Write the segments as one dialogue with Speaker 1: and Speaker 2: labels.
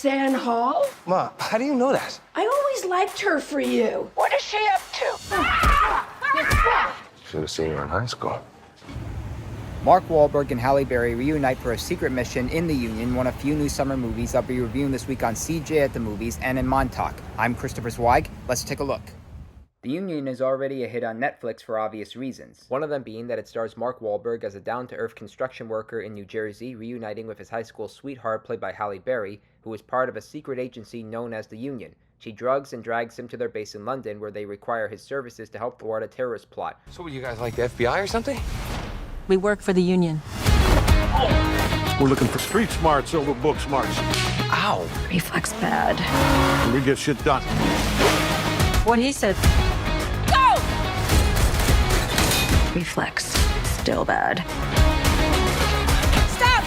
Speaker 1: Roxanne Hall?
Speaker 2: Ma, how do you know that?
Speaker 1: I always liked her for you. What is she up to?
Speaker 2: Should have seen her in high school.
Speaker 3: Mark Wahlberg and Halle Berry reunite for a secret mission in the Union, one of few new summer movies I'll be reviewing this week on CJ at the Movies and in Montauk. I'm Christopher Zweig. Let's take a look. The Union is already a hit on Netflix for obvious reasons, one of them being that it stars Mark Wahlberg as a down-to-earth construction worker in New Jersey reuniting with his high school sweetheart played by Halle Berry, who is part of a secret agency known as the Union. She drugs and drags him to their base in London where they require his services to help thwart a terrorist plot.
Speaker 2: So what, you guys like the FBI or something?
Speaker 4: We work for the Union.
Speaker 5: We're looking for street smarts over book smarts.
Speaker 2: Ow!
Speaker 4: Reflex bad.
Speaker 5: We get shit done.
Speaker 4: What he said. Go! Reflex. Still bad. Stop!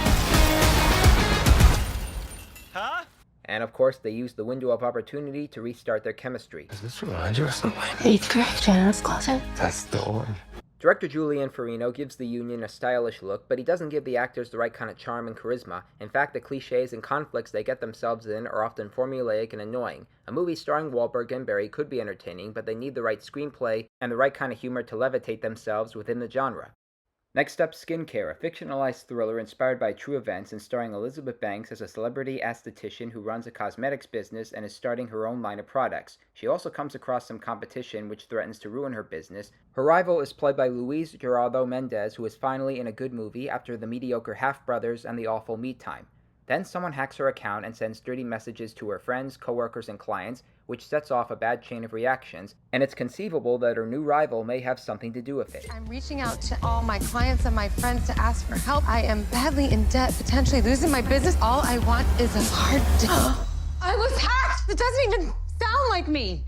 Speaker 3: Huh? And of course, they use the window of opportunity to restart their chemistry.
Speaker 2: Does this remind you of something?
Speaker 1: 8th grade, Janet's closet.
Speaker 2: That's the one.
Speaker 3: Director Julian Farino gives the Union a stylish look, but he doesn't give the actors the right kind of charm and charisma. In fact, the cliches and conflicts they get themselves in are often formulaic and annoying. A movie starring Wahlberg and Berry could be entertaining, but they need the right screenplay and the right kind of humor to levitate themselves within the genre. Next up, Skincare, a fictionalized thriller inspired by true events and starring Elizabeth Banks as a celebrity esthetician who runs a cosmetics business and is starting her own line of products. She also comes across some competition which threatens to ruin her business. Her rival is played by Luis Gerardo Mendez, who is finally in a good movie after the mediocre Half Brothers and the awful Me Time. Then someone hacks her account and sends dirty messages to her friends, coworkers, and clients, which sets off a bad chain of reactions, and it's conceivable that her new rival may have something to do with it.
Speaker 6: I'm reaching out to all my clients and my friends to ask for help. I am badly in debt, potentially losing my business. All I want is a hard day. I was hacked! It doesn't even sound like me.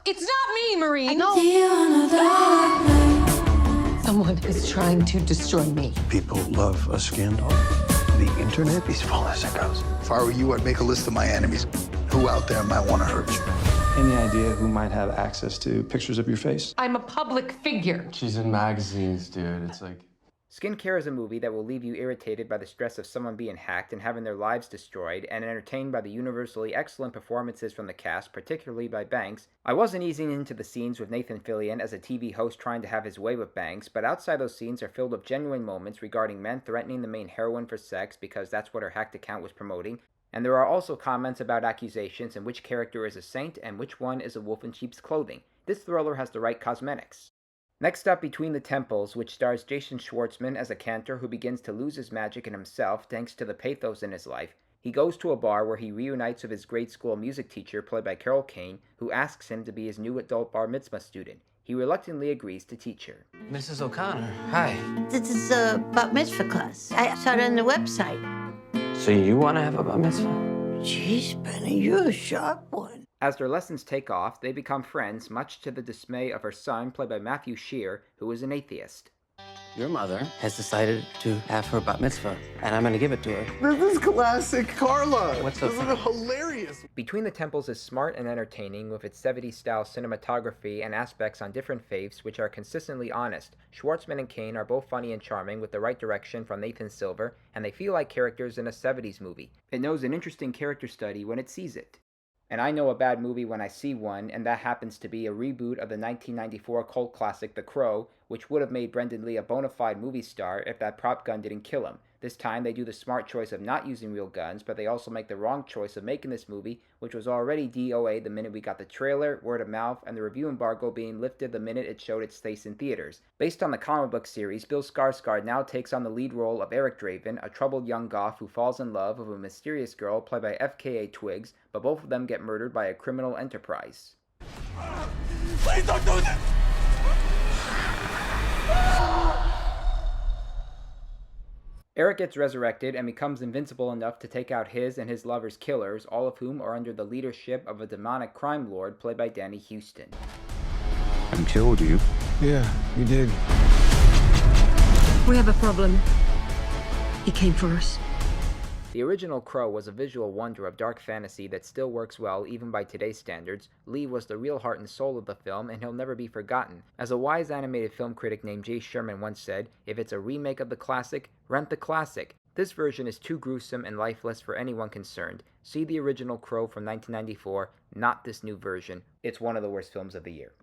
Speaker 6: It's not me, Marie. I know. Someone is trying to destroy me.
Speaker 5: People love a scandal.
Speaker 7: The internet is full of sickos. If I were you, I'd make a list of my enemies. Who out there might want to hurt you?
Speaker 8: Any idea who might have access to pictures of your face?
Speaker 6: I'm a public figure.
Speaker 8: She's in magazines, dude. It's like...
Speaker 3: Skincare is a movie that will leave you irritated by the stress of someone being hacked and having their lives destroyed, and entertained by the universally excellent performances from the cast, particularly by Banks. I wasn't easing into the scenes with Nathan Fillion as a TV host trying to have his way with Banks, but outside those scenes are filled with genuine moments regarding men threatening the main heroine for sex because that's what her hacked account was promoting, and there are also comments about accusations and which character is a saint and which one is a wolf in sheep's clothing. This thriller has the right cosmetics. Next up, Between the Temples, which stars Jason Schwartzmann as a cantor who begins to lose his magic in himself thanks to the pathos in his life. He goes to a bar where he reunites with his grade school music teacher, played by Kane, who asks him to be his new adult bar mitzvah student. He reluctantly agrees to teach her.
Speaker 9: Mrs. O'Connor, hi.
Speaker 10: This is a bat mitzvah class. I saw it on the website.
Speaker 9: So you want to have a bat mitzvah?
Speaker 10: Jeez, Benny, you're a sharp one.
Speaker 3: As their lessons take off, they become friends, much to the dismay of her son, played by Matthew Shear, who is an atheist.
Speaker 9: Your mother has decided to have her bat mitzvah, and I'm going to give it to her.
Speaker 7: This is classic Carla.
Speaker 9: What's so funny?
Speaker 7: This is hilarious.
Speaker 3: Between the Temples is smart and entertaining, with its 70s-style cinematography and aspects on different faiths which are consistently honest. Schwartzmann and Kane are both funny and charming with the right direction from Nathan Silver, and they feel like characters in a 70s movie. It knows an interesting character study when it sees it. And I know a bad movie when I see one, and that happens to be a reboot of the 1994 cult classic The Crow, which would have made Brendan Lee a bona fide movie star if that prop gun didn't kill him. This time they do the smart choice of not using real guns, but they also make the wrong choice of making this movie, which was already DOA the minute we got the trailer, word of mouth, and the review embargo being lifted the minute it showed its face in theaters. Based on the comic book series, Bill Skarsgard now takes on the lead role of Eric Draven, a troubled young goth who falls in love with a mysterious girl played by FKA Twigs, but both of them get murdered by a criminal enterprise.
Speaker 5: Please don't do this!
Speaker 3: Eric gets resurrected and becomes invincible enough to take out his and his lover's killers, all of whom are under the leadership of a demonic crime lord played by Danny Houston.
Speaker 5: I killed you.
Speaker 7: Yeah, you did.
Speaker 4: We have a problem. He came for us.
Speaker 3: The original Crow was a visual wonder of dark fantasy that still works well even by today's standards. Lee was the real heart and soul of the film, and he'll never be forgotten. As a wise animated film critic named Jay Sherman once said, if it's a remake of the classic, rent the classic. This version is too gruesome and lifeless for anyone concerned. See the original Crow from 1994, not this new version. It's one of the worst films of the year.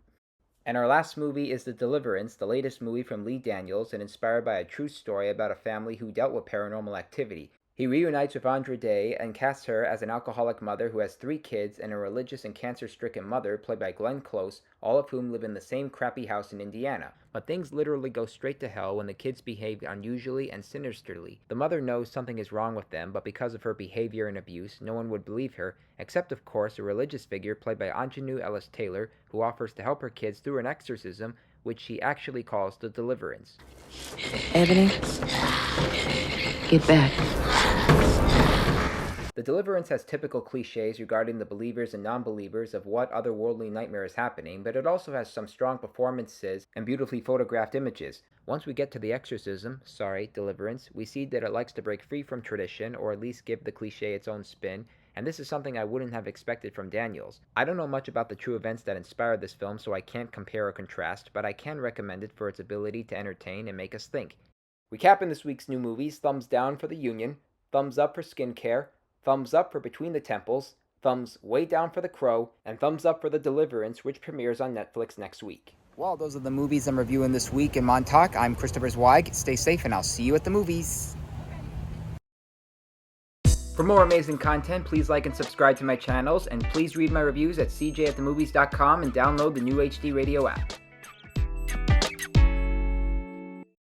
Speaker 3: And our last movie is The Deliverance, the latest movie from Lee Daniels and inspired by a true story about a family who dealt with paranormal activity. He reunites with Andra and casts her as an alcoholic mother who has 3 kids and a religious and cancer-stricken mother played by Glenn Close, all of whom live in the same crappy house in Indiana. But things literally go straight to hell when the kids behave unusually and sinisterly. The mother knows something is wrong with them, but because of her behavior and abuse, no one would believe her, except of course a religious figure played by Anjanou Ellis-Taylor, who offers to help her kids through an exorcism, which she actually calls the Deliverance.
Speaker 4: Ebony, get back.
Speaker 3: The Deliverance has typical cliches regarding the believers and non-believers of what otherworldly nightmare is happening, but it also has some strong performances and beautifully photographed images. Once we get to the Deliverance, we see that it likes to break free from tradition, or at least give the cliche its own spin, and this is something I wouldn't have expected from Daniels. I don't know much about the true events that inspired this film, so I can't compare or contrast, but I can recommend it for its ability to entertain and make us think. Recapping this week's new movies: thumbs down for The Union, thumbs up for Skincare, thumbs up for Between the Temples, thumbs way down for The Crow, and thumbs up for The Deliverance, which premieres on Netflix next week. Well, those are the movies I'm reviewing this week in Montauk. I'm Christopher Zweig. Stay safe, and I'll see you at the movies. For more amazing content, please like and subscribe to my channels, and please read my reviews at cjatthemovies.com and download the new HD Radio app.